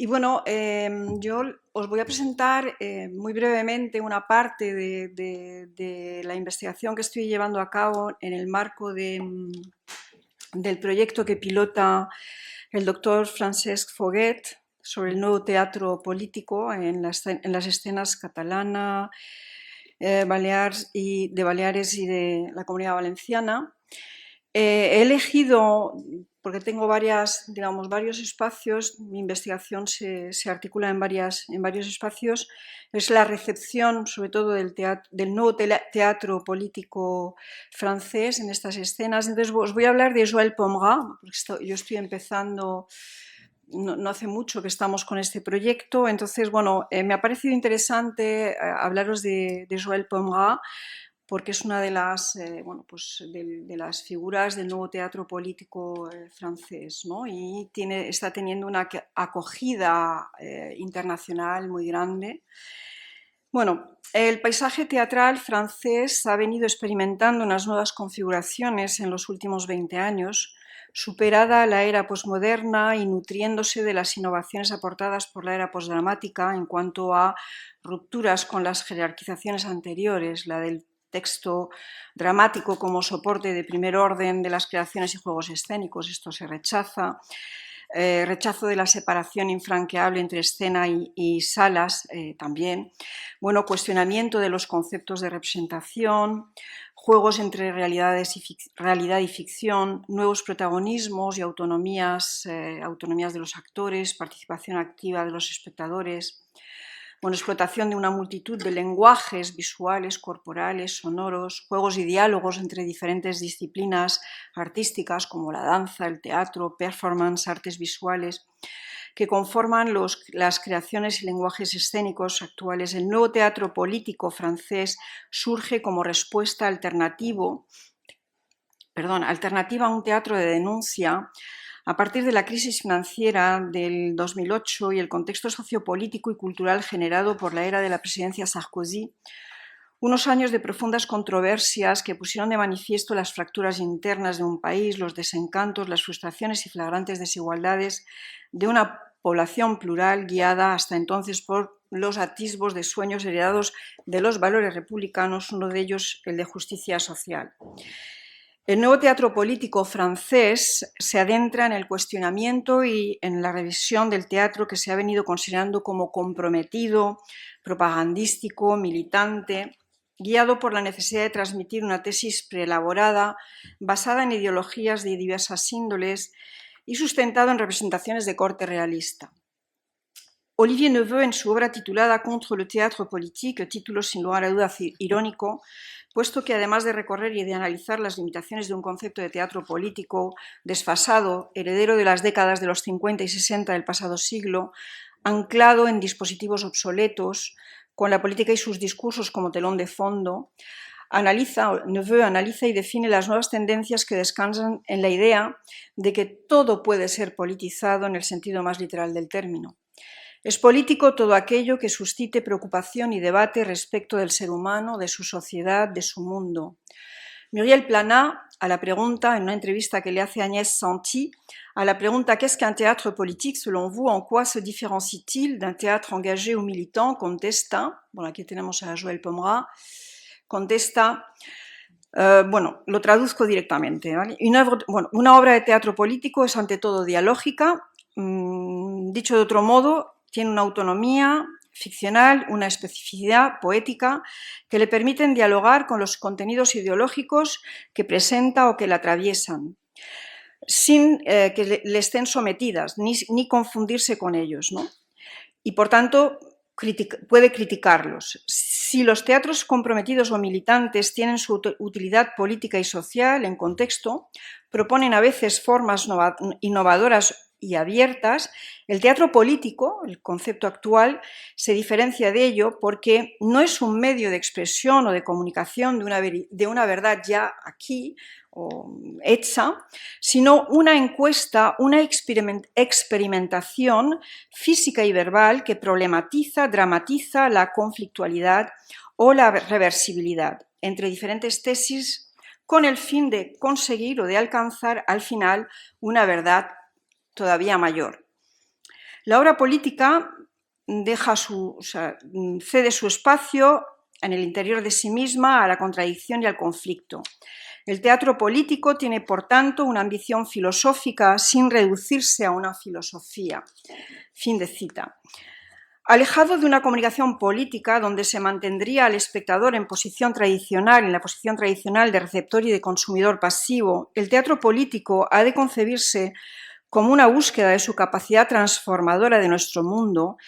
Y bueno, yo os voy a presentar muy brevemente una parte de la investigación que estoy llevando a cabo en el marco del proyecto que pilota el doctor Francesc Foguet sobre el nuevo teatro político en las escenas catalana, Baleares de Baleares y de la Comunidad Valenciana. He elegido, porque tengo varios espacios, mi investigación se articula en varios espacios, es la recepción sobre todo del nuevo teatro político francés en estas escenas. Entonces os voy a hablar de Joël Pomera, porque yo estoy empezando, no hace mucho que estamos con este proyecto, entonces me ha parecido interesante hablaros de Joël Pomera, porque es una de las figuras del nuevo teatro político francés, ¿no? Y está teniendo una acogida internacional muy grande. Bueno, el paisaje teatral francés ha venido experimentando unas nuevas configuraciones en los últimos 20 años, superada la era posmoderna y nutriéndose de las innovaciones aportadas por la era posdramática en cuanto a rupturas con las jerarquizaciones anteriores, la del texto dramático como soporte de primer orden de las creaciones y juegos escénicos. Esto se rechaza. Rechazo de la separación infranqueable entre escena y salas también. Bueno, cuestionamiento de los conceptos de representación, juegos entre realidad y ficción, nuevos protagonismos y autonomías de los actores, participación activa de los espectadores. Bueno, explotación de una multitud de lenguajes visuales, corporales, sonoros, juegos y diálogos entre diferentes disciplinas artísticas como la danza, el teatro, performance, artes visuales, que conforman las creaciones y lenguajes escénicos actuales. El nuevo teatro político francés surge como respuesta alternativa a un teatro de denuncia a partir de la crisis financiera del 2008 y el contexto sociopolítico y cultural generado por la era de la presidencia Sarkozy, unos años de profundas controversias que pusieron de manifiesto las fracturas internas de un país, los desencantos, las frustraciones y flagrantes desigualdades de una población plural guiada hasta entonces por los atisbos de sueños heredados de los valores republicanos, uno de ellos el de justicia social. El nuevo teatro político francés se adentra en el cuestionamiento y en la revisión del teatro que se ha venido considerando como comprometido, propagandístico, militante, guiado por la necesidad de transmitir una tesis preelaborada, basada en ideologías de diversas índoles y sustentado en representaciones de corte realista. Olivier Neveu, en su obra titulada Contre le théâtre politique, título sin lugar a dudas irónico, puesto que además de recorrer y de analizar las limitaciones de un concepto de teatro político desfasado, heredero de las décadas de los 50 y 60 del pasado siglo, anclado en dispositivos obsoletos, con la política y sus discursos como telón de fondo, Neveu analiza y define las nuevas tendencias que descansan en la idea de que todo puede ser politizado en el sentido más literal del término. Es político todo aquello que suscite preocupación y debate respecto del ser humano, de su sociedad, de su mundo. Muriel Planat, a la pregunta, en una entrevista que le hace Agnès Santi, a la pregunta «Qu'est-ce qu'un théâtre politique selon vous? En quoi se différencie-t-il d'un théâtre engagé ou militant?» contesta, bueno, aquí tenemos a Joël Pomera, contesta, lo traduzco directamente, ¿vale? Una obra de teatro político es ante todo dialógica, dicho de otro modo, tiene una autonomía ficcional, una especificidad poética que le permiten dialogar con los contenidos ideológicos que presenta o que la atraviesan, sin que le estén sometidas ni confundirse con ellos, ¿no? Y por tanto puede criticarlos. Si los teatros comprometidos o militantes tienen su utilidad política y social en contexto, proponen a veces formas innovadoras y abiertas, el teatro político, el concepto actual, se diferencia de ello porque no es un medio de expresión o de comunicación de una verdad ya aquí o hecha, sino una encuesta, una experimentación física y verbal que problematiza, dramatiza la conflictualidad o la reversibilidad entre diferentes tesis con el fin de conseguir o de alcanzar al final una verdad todavía mayor. La obra política cede su espacio en el interior de sí misma a la contradicción y al conflicto. El teatro político tiene, por tanto, una ambición filosófica sin reducirse a una filosofía. Fin de cita. Alejado de una comunicación política donde se mantendría al espectador en la posición tradicional de receptor y de consumidor pasivo, el teatro político ha de concebirse como una búsqueda de su capacidad transformadora de nuestro mundo,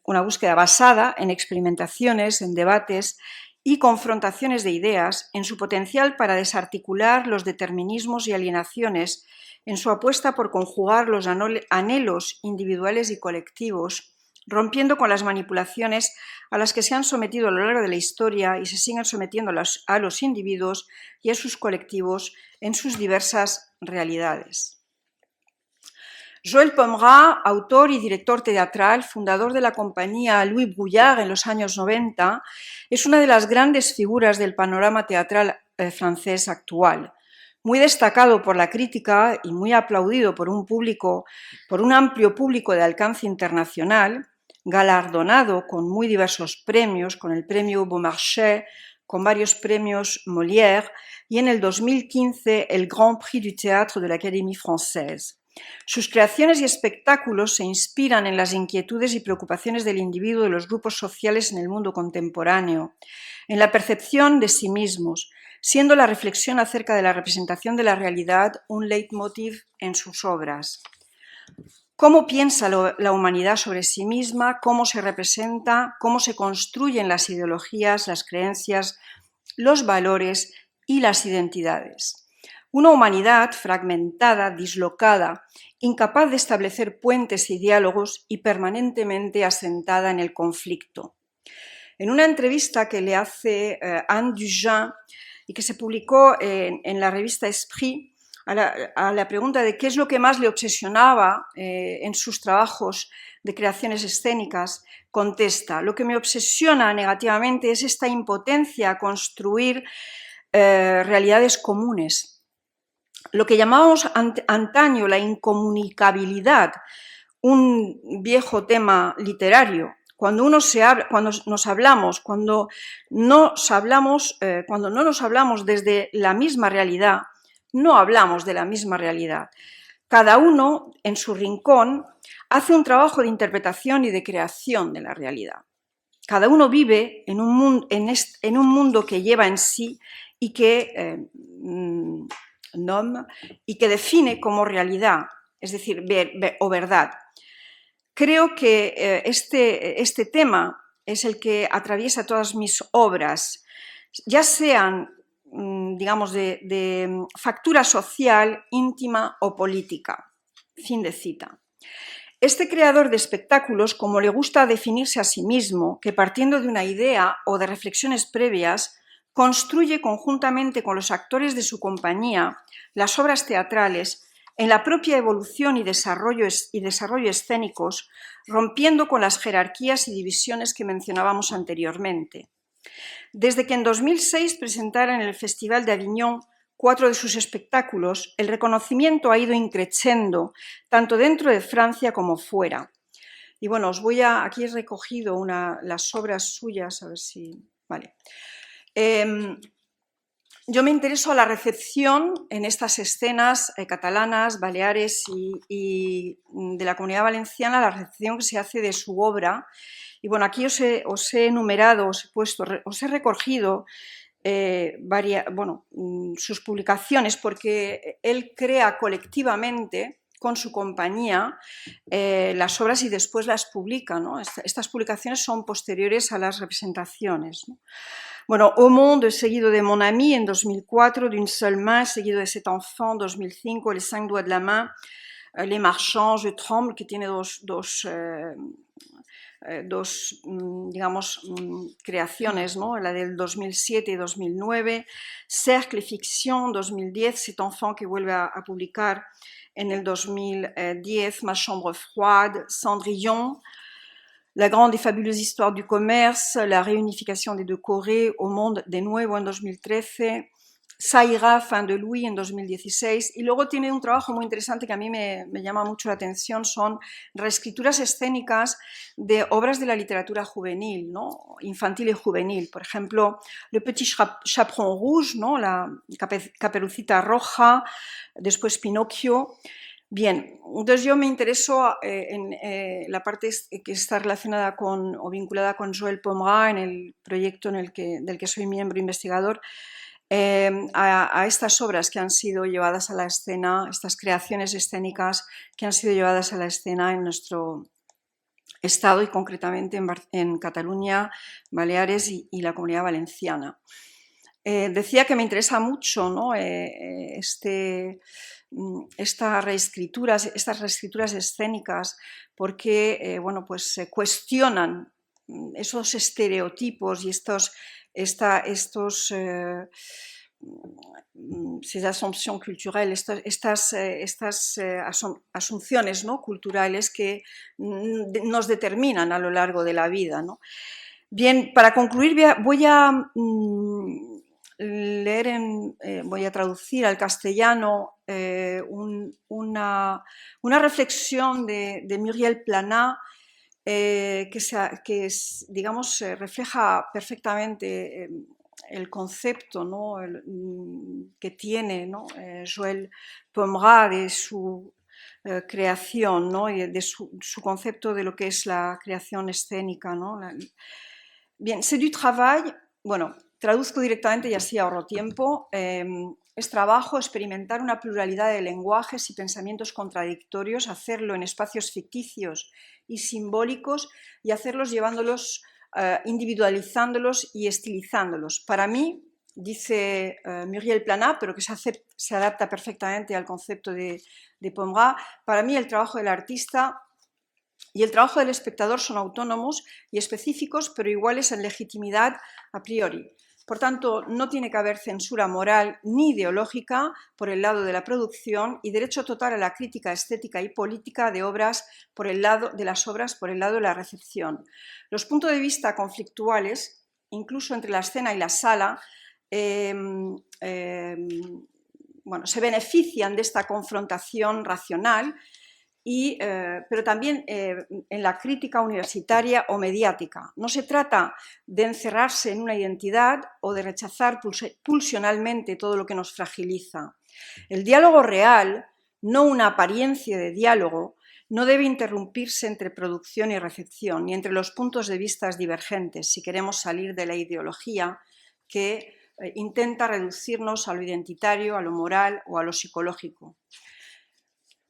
una búsqueda basada en experimentaciones, en debates y confrontaciones de ideas, en su potencial para desarticular los determinismos y alienaciones, en su apuesta por conjugar los anhelos individuales y colectivos, rompiendo con las manipulaciones a las que se han sometido a lo largo de la historia y se siguen sometiendo a los individuos y a sus colectivos en sus diversas realidades. Joël Pommeraye, autor y director teatral, fundador de la compañía Louis Brouillard en los años 90, es una de las grandes figuras del panorama teatral francés actual. Muy destacado por la crítica y muy aplaudido por un amplio público de alcance internacional, galardonado con muy diversos premios, con el premio Beaumarchais, con varios premios Molière y en el 2015 el Grand Prix du Théâtre de l'Académie Française. Sus creaciones y espectáculos se inspiran en las inquietudes y preocupaciones del individuo y de los grupos sociales en el mundo contemporáneo, en la percepción de sí mismos, siendo la reflexión acerca de la representación de la realidad un leitmotiv en sus obras. ¿Cómo piensa la humanidad sobre sí misma? ¿Cómo se representa? ¿Cómo se construyen las ideologías, las creencias, los valores y las identidades? Una humanidad fragmentada, dislocada, incapaz de establecer puentes y diálogos y permanentemente asentada en el conflicto. En una entrevista que le hace Anne Dugin y que se publicó en la revista Esprit, a la pregunta de qué es lo que más le obsesionaba en sus trabajos de creaciones escénicas, contesta: lo que me obsesiona negativamente es esta impotencia a construir realidades comunes. Lo que llamábamos antaño la incomunicabilidad, un viejo tema literario. Cuando no nos hablamos desde la misma realidad, no hablamos de la misma realidad. Cada uno, en su rincón, hace un trabajo de interpretación y de creación de la realidad. Cada uno vive en un mundo que lleva en sí y que y que define como realidad, es decir, o verdad. Creo que este tema es el que atraviesa todas mis obras, ya sean, digamos, de factura social, íntima o política. Fin de cita. Este creador de espectáculos, como le gusta definirse a sí mismo, que partiendo de una idea o de reflexiones previas, construye conjuntamente con los actores de su compañía las obras teatrales en la propia evolución y desarrollo escénicos, rompiendo con las jerarquías y divisiones que mencionábamos anteriormente. Desde que en 2006 presentara en el Festival de Avignon 4 de sus espectáculos, el reconocimiento ha ido increciendo, tanto dentro de Francia como fuera. Y bueno, aquí he recogido las obras suyas, a ver si... Vale. Yo me intereso a la recepción en estas escenas catalanas, baleares y de la Comunidad Valenciana, la recepción que se hace de su obra. Y bueno, aquí os he enumerado, os he recogido sus publicaciones, porque él crea colectivamente con su compañía las obras y después las publica, ¿no? Estas publicaciones son posteriores a las representaciones, ¿no? Bueno, Au Monde, seguido de Mon Ami en 2004, D'une seule main, seguido de Cet enfant en 2005, Les 5 doigts de la main, Les marchands, Je tremble, que tiene dos digamos, creaciones, ¿no? La del 2007 y 2009, Cercle Fiction, 2010, Cet enfant que vuelve a publicar en el 2010, Ma chambre froide, Cendrillon, La grande y fabuleuse histoire du commerce, La réunification des deux Corées, Au Monde de nuevo en 2013, Ça ira, fin de Louis, en 2016. Y luego tiene un trabajo muy interesante que a mí me llama mucho la atención, son reescrituras escénicas de obras de la literatura juvenil, ¿no? Infantil y juvenil. Por ejemplo, Le Petit Chaperon Rouge, ¿no? La Caperucita Roja, después Pinocchio. Bien, entonces yo me intereso en la parte que está relacionada con o vinculada con Joël Pomera en el proyecto del que soy miembro investigador, a estas obras que han sido llevadas a la escena, estas creaciones escénicas que han sido llevadas a la escena en nuestro estado y concretamente en Cataluña, Baleares y la Comunidad Valenciana. Decía que me interesa mucho, ¿no? Estas reescrituras escénicas porque bueno, pues se cuestionan esos estereotipos y ces assumptions culturelles, estas asunciones, ¿no? culturales que nos determinan a lo largo de la vida, ¿no? Bien, para concluir voy a voy a traducir al castellano una reflexión de Muriel Planat que digamos, refleja perfectamente el concepto, ¿no? que tiene, ¿no? Joël Pomera de su creación, ¿no? y de su concepto de lo que es la creación escénica, ¿no? Bien, c'est du travail, bueno, traduzco directamente y así ahorro tiempo. Es trabajo experimentar una pluralidad de lenguajes y pensamientos contradictorios, hacerlo en espacios ficticios y simbólicos y hacerlos llevándolos, individualizándolos y estilizándolos. Para mí, dice Muriel Planat, pero que se adapta perfectamente al concepto de Pomera, para mí el trabajo del artista y el trabajo del espectador son autónomos y específicos, pero iguales en legitimidad a priori. Por tanto, no tiene que haber censura moral ni ideológica por el lado de la producción y derecho total a la crítica estética y política de las obras por el lado de la recepción. Los puntos de vista conflictuales, incluso entre la escena y la sala, bueno, se benefician de esta confrontación racional, pero también en la crítica universitaria o mediática. No se trata de encerrarse en una identidad o de rechazar pulsionalmente todo lo que nos fragiliza. El diálogo real, no una apariencia de diálogo, no debe interrumpirse entre producción y recepción, ni entre los puntos de vista divergentes, si queremos salir de la ideología que intenta reducirnos a lo identitario, a lo moral o a lo psicológico.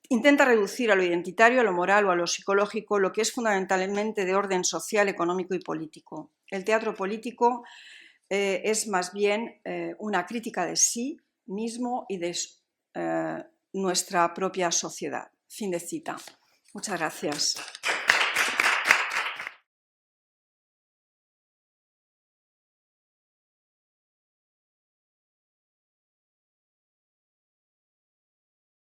Intenta reducir a lo identitario, a lo moral o a lo psicológico lo que es fundamentalmente de orden social, económico y político. El teatro político es más bien una crítica de sí mismo y de nuestra propia sociedad. Fin de cita. Muchas gracias.